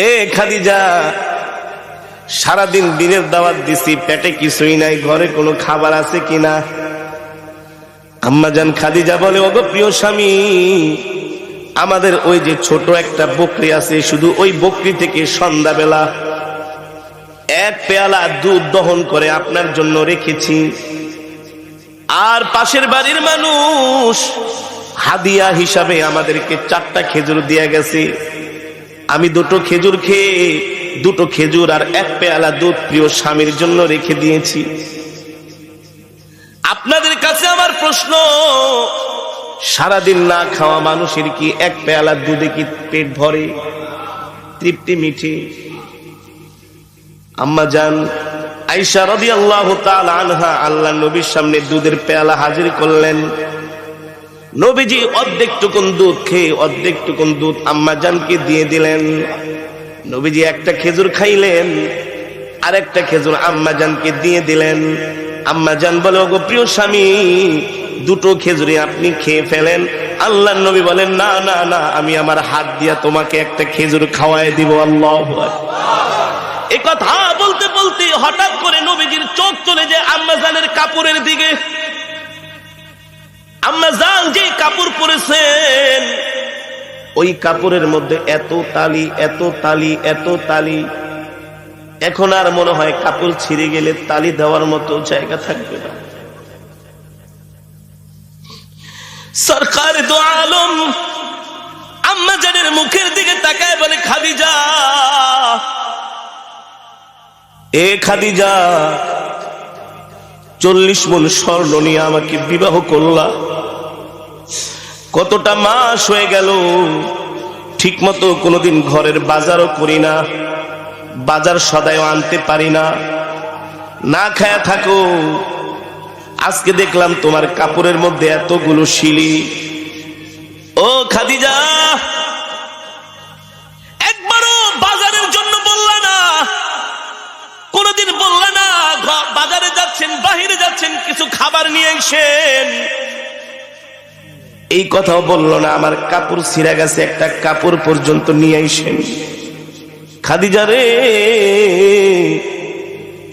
এ খাদিজা, সারাদিন দিনের দাওয়াত দিছি, পেটে কিছুই নাই, ঘরে কোনো খাবার আছে কিনা? আম্মাজান খাদিজা বলে, ওগো প্রিয় স্বামী, আমাদের ওই যে ছোট একটা বকরি আছে, শুধু ওই বকরি থেকে সন্ধ্যাবেলা এক পেয়ালা দুধ দহন করে আপনার জন্য রেখেছি। আর পাশের বাড়ির মানুষ হাদিয়া হিসাবে আমাদেরকে 4টা খেজুর দিয়ে গেছে। আমি 2টো খেজুর খেয়ে 2টো খেজুর আর এক পেয়ালা দুধ প্রিয় স্বামীর জন্য রেখে দিয়েছি। আপনাদের কাছে আমার প্রশ্ন, সারাদিন না খাওয়া মানুষের কি এক পেয়ালা দুধে কি পেট ভরে, তৃপ্তি মিঠে? আম্মাজান আয়েশা রাদিয়াল্লাহু তাআলা আনহা আল্লাহর নবীর সামনে দুধের পেয়ালা হাজির করলেন। নবীজি অর্ধেকটুকুন দুধ খেয়ে অর্ধেকটুকুন দুধ আম্মাজানকে দিয়ে দিলেন। নবীজি একটা খেজুর খাইলেন, আর একটা খেজুর আম্মাজানকে দিয়ে দিলেন। আম্মাজান বলে, ওগো প্রিয় স্বামী, 2টো খেজুরি আপনি খেয়ে ফেলেন। আল্লাহর নবী বলেন, না না না, আমি আমার হাত দিয়া তোমাকে একটা খেজুর খাওয়াই দিব। আল্লাহু আকবার। এই কথা বলতে বলতে হঠাৎ করে নবীজির চোখ চলে যায় আম্মাজানের কাপড়ের দিকে। আম্মাজান যে কাপড় পরেছেন, ওই কাপড়ের মধ্যে এত তালি, এত তালি, এত তালি, এখন আর মনে হয় কাপড় ছিঁড়ে গেলে তালি দেওয়ার মতো জায়গা থাকবে না। সরকারে দো আলম আম্মাজানের মুখের দিকে তাকায় বলে, খাদিজা, এ খাদিজা, 40 মণ স্বর্ণ নিয়ে আমাকে বিবাহ করলা, কতটা মাস হয়ে গেল, ঠিক মতো কোনোদিন ঘরের বাজারও করি না, বাজার সদাইও আনতে পারি না, না খায়া থাকো। আজকে দেখলাম তোমার কাপড়ের মধ্যে এতগুলো শিলি। ও খাদিজা, একবারও বাজারের জন্য বললা না, কোনদিন বললা না বাজারে যাচ্ছেন, বাহিরে যাচ্ছেন, কিছু খাবার নিয়ে আসেন, এই কথাও বললো না। আমার কাপড় ছিঁড়া গেছে, একটা কাপড় পর্যন্ত নিয়ে আসেন। খাদিজা রে,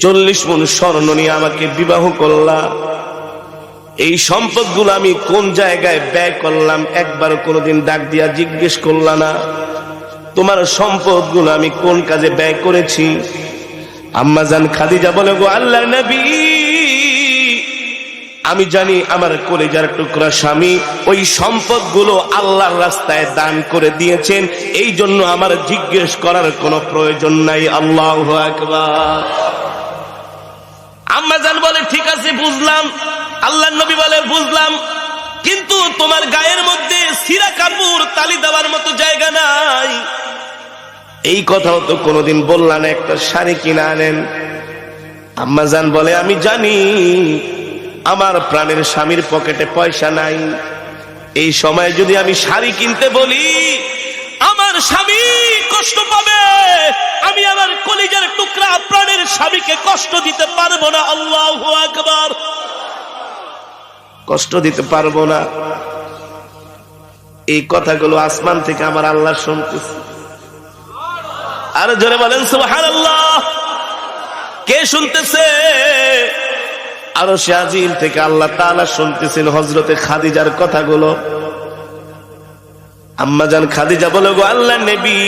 40 মণ স্বর্ণ নিয়ে আমাকে বিবাহ করলা, এই সম্পদগুলো আমি কোন জায়গায় ব্যয় করলাম একবারও কোনোদিন ডাক দিয়া জিজ্ঞেস করলা না। তোমার সম্পদগুলো আমি কোন কাজে ব্যয় করেছি? আম্মাজান খাদিজা বলে, গো আল্লাহর নবী, আমি জানি আমার কলিজার টুকরা স্বামী ওই সম্পদগুলো আল্লাহর রাস্তায় দান করে দিয়েছেন, এই জন্য আমার জিজ্ঞেস করার কোনো প্রয়োজন নাই। আল্লাহু আকবার। আম্মাজান বলে, ঠিক আছে বুঝলাম। আল্লাহর নবী বলে, বুঝলাম, কিন্তু তোমার গায়ের মধ্যে ছিঁড়া কাপড় তালি দেওয়ার মতো জায়গা নাই, এই কথাও তো কোনোদিন বললা না, একটা শাড়ি কিনে আনেন। আম্মাজান বলে, আমি জানি আমার প্রাণের স্বামীর পকেটে পয়সা নাই, এই সময় যদি আমি শাড়ি কিনতে বলি আমার স্বামী কষ্ট পাবে, আমি আমার কলিজার টুকরা প্রাণের স্বামীকে কষ্ট দিতে পারবো না। আল্লাহু আকবার। কষ্ট দিতে পারবো না, এই কথাগুলো আসমান থেকে আমার আল্লাহ শুনতেছে। আর জোরে বলেন সুবহানাল্লাহ। কে শুনতেছে? আরশে আজিম থেকে আল্লাহ তাআলা শুনতেছেন হযরতে খাদিজার কথাগুলো। আম্মাজান খাদিজা বলে, গো আল্লাহর নবী,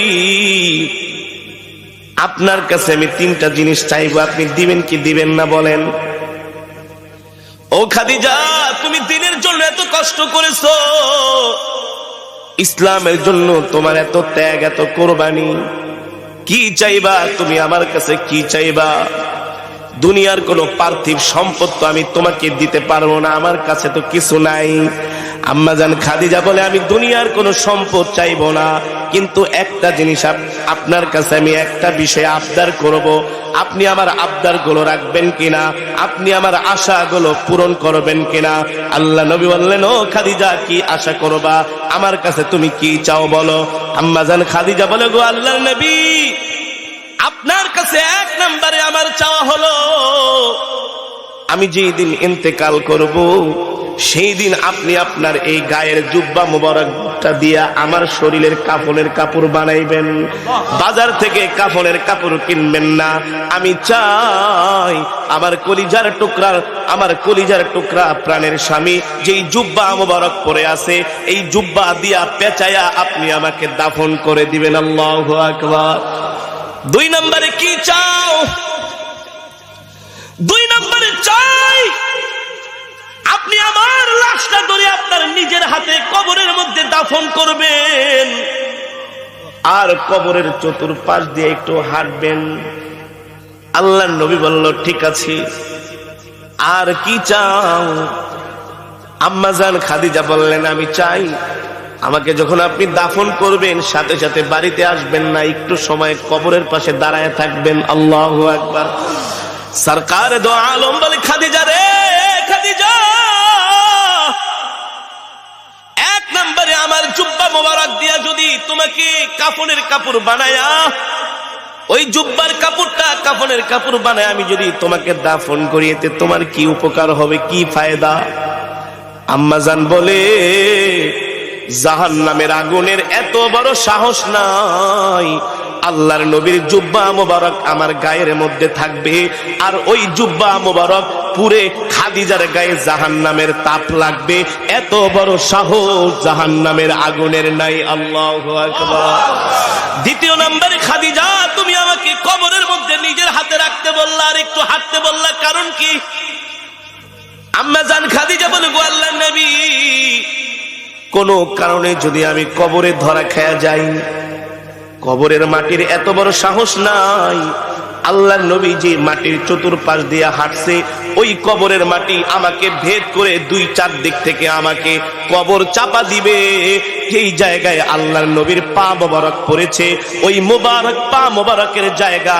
আপনার কাছে আমি 3টা জিনিস চাইবো, আপনি দিবেন কি দিবেন না বলেন। ও খাদিজা, তুমি দিনের জন্য এত কষ্ট করেছো, ইসলামের জন্য তোমার এত ত্যাগ, এত কোরবানি, কি চাইবা তুমি আমার কাছে? কি চাইবা? দুনিয়ার কোনো পার্থিব সম্পদ তো আমি তোমাকে দিতে পারবো না, আমার কাছে তো কিছু নাই। আম্মাজান খাদিজা বলে, আমি দুনিয়ার কোনো সম্পদ চাইবো না, কিন্তু একটা জিনিস আপনার কাছে আমি একটা বিষয় আবদার করব, আপনি আমার আবদারগুলো রাখবেন কিনা, আপনি আমার আশাগুলো পূরণ করবেন কিনা। আল্লাহ নবী বললেন, ও খাদিজা, কি আশা করবা? আমার কাছে তুমি কি চাও বলো। আম্মাজান খাদিজা বলে, গো আল্লাহর নবী, আপনার কাছে 1 নম্বরে আমার চাওয়া হলো, আমি যেই দিন ইন্তেকাল করব সেই দিন আপনি আপনার এই গায়ের জুব্বা মোবারকটা দিয়া আমার শরীরের কাফনের কাপড় বানাইবেন। বাজার থেকে কাফনের কাপড় কিনবেন না। আমি চাই আমার কলিজার টুকরা প্রাণের স্বামী যেই জুব্বা মোবারক পরে আছে, এই জুব্বা দিয়া পেঁচায়া আপনি আমাকে দাফন করে দিবেন। আল্লাহু আকবার। 2 নম্বরে কি চাও? 2 নম্বরে চাই আপনি আমার লাশটা ধরে আপনার নিজের হাতে কবরের মধ্যে দাফন করবেন, আর কবরের চতুর্পাশ দিয়ে একটু হাঁটবেন। আল্লাহর নবী বলল, ঠিক আছে। আর কি চাও? আম্মা জান খাদিজা বললেন, আমি চাই আমাকে যখন আপনি দাফন করবেন সাথে সাথে বাড়িতে আসবেন না, একটু সময় কবরের পাশে দাঁড়ায় থাকবেন। আল্লাহু আকবার। সরকার দো আলম বলে, খাদিজা রে খাদিজা, 1 নম্বরে আমার জুব্বা মোবারক দিয়া যদি তোমাকে কাফনের কাপড় বানায়া, ওই জুব্বার কাপড়টা কাফনের কাপড় বানায় আমি যদি তোমাকে দাফন করিয়েতে তোমার কি উপকার হবে, কি ফায়দা? আম্মা জান বলে, জাহান্নামের আগুনের এত বড় সাহস নাই। আল্লাহর নবীর জুব্বা মোবারক আমার গায়ের মধ্যে থাকবে, আর ওই জুব্বা মোবারক পুরে খাদিজার গায়ে জাহান্নামের তাপ লাগবে, এত বড় সাহস জাহান্নামের আগুনের নাই। আল্লাহু আকবার। 2 নম্বরে, খাদিজা তুমি আমাকে কবরের মধ্যে নিজের হাতে রাখতে বললা আর একটু হাঁটতে বললা, কারণ কি? আম্মা জান খাদিজা বলে, গো আল্লাহর নবী, কোন কারণে যদি আমি কবরে ধরা খেয়া যাই, কবরের মাটির এত বড় সাহস নাই। আল্লাহর নবী যে মাটির চতুর্পাশ দিয়ে হাঁটছে, ওই কবরের মাটি আমাকে ভেদ করে 2-4 দিক থেকে আমাকে কবর চাপা দিবে। যেই জায়গায় আল্লাহর নবীর পা মোবারক পড়েছে, ওই মোবারক পা মোবারকের জায়গা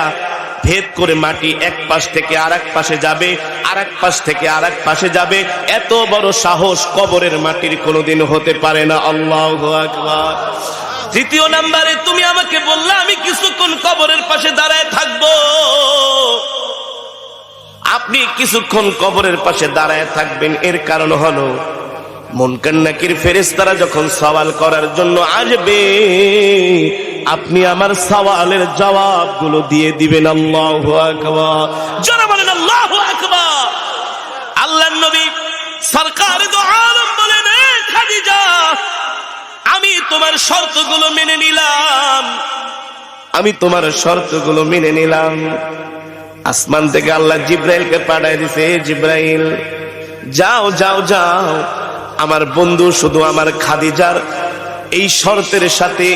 ভেদ করে মাটি এক পাশ থেকে আরেক পাশে যাবে, আরেক পাশ থেকে আরেক পাশে যাবে। এত বড় সাহস কবরের মাটির কোনোদিন হতে পারে না। আল্লাহু আকবার। 3 নম্বরে, তুমি আমাকে বললা আমি কিছুক্ষণ কবরের পাশে দাঁড়ায় থাকবো। আপনি কিছুক্ষণ কবরের পাশে দাঁড়ায় থাকবেন, এর কারণ হলো মুনকার নাকির ফেরেশতারা যখন সওয়াল করার জন্য আসবে, আপনি আমার সওয়ালের জবাবগুলো দিয়ে দিবেন। আল্লাহু আকবার। যারা বলেন আল্লাহু আকবার। আল্লাহর নবী সরকার দো আলম বলেন, খাদিজা আমি তোমার শর্তগুলো মেনে নিলাম, আমি তোমার শর্তগুলো মেনে নিলাম। আসমান থেকে আল্লাহ জিব্রাইলকে পাঠায় দিছে, জিব্রাইল যাও যাও যাও, আমার বন্ধু শুধু আমার খাদিজার এই শর্তের সাথে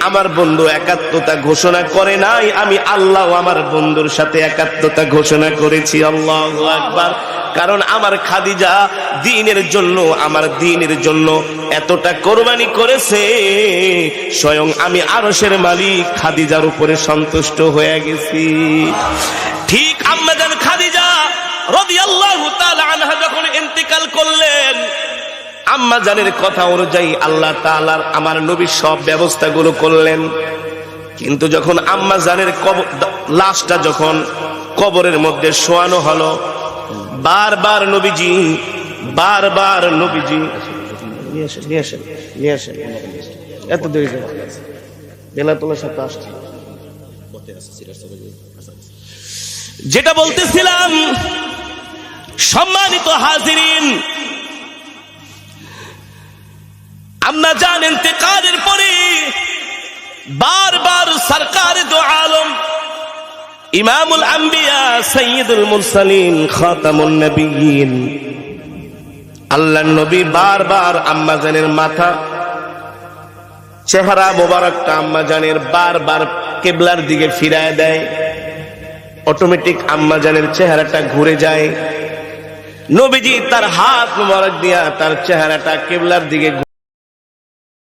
আমার বন্ধু একাত্মতা ঘোষণা করে নাই, আমি আল্লাহ আমার বন্ধুর সাথে একাত্মতা ঘোষণা করেছি। আল্লাহু আকবার। কারণ আমার খাদিজা দ্বীনের জন্য, আমার দ্বীনের জন্য এতটা কোরবানি করেছে, স্বয়ং আমি আরশের মালিক খাদিজার উপরে সন্তুষ্ট হয়ে গেছি। ঠিক আম্মা জান খাদিজা রাদিয়াল্লাহু তাআলা আনহা যখন ইন্তেকাল করলেন, আম্মা জানের কথা অনুযায়ী আল্লাহ তাআলা আমার নবীর সব ব্যবস্থাগুলো করলেন। কিন্তু যখন আম্মা জানের লাশটা যখন কবরের মধ্যে শোয়ানো হলো, বারবার নবীজি নিয়ে আসেন এত দেরি বেলাতুল্লাহর সাথে আসছে। যেটা বলতেছিলাম, সম্মানিত হাজিরিন, আম্মা জান ইন্তেকালের পরে বারবার সরকার দো আলম ইমামুল আম্বিয়া সাইয়্যিদুল মুরসালিন খাতামুন নবিয়্যিন আল্লাহর নবী বারবার আম্মা জানের মাথা, চেহারা মোবারকটা আম্মা জানের বারবার কিবলার দিকে ফিরায় দেয়। অটোমেটিক আম্মা জানের চেহারাটা ঘুরে যায়। নবীজি তার হাত মোবারক দিয়া তার চেহারাটা কিবলার দিকে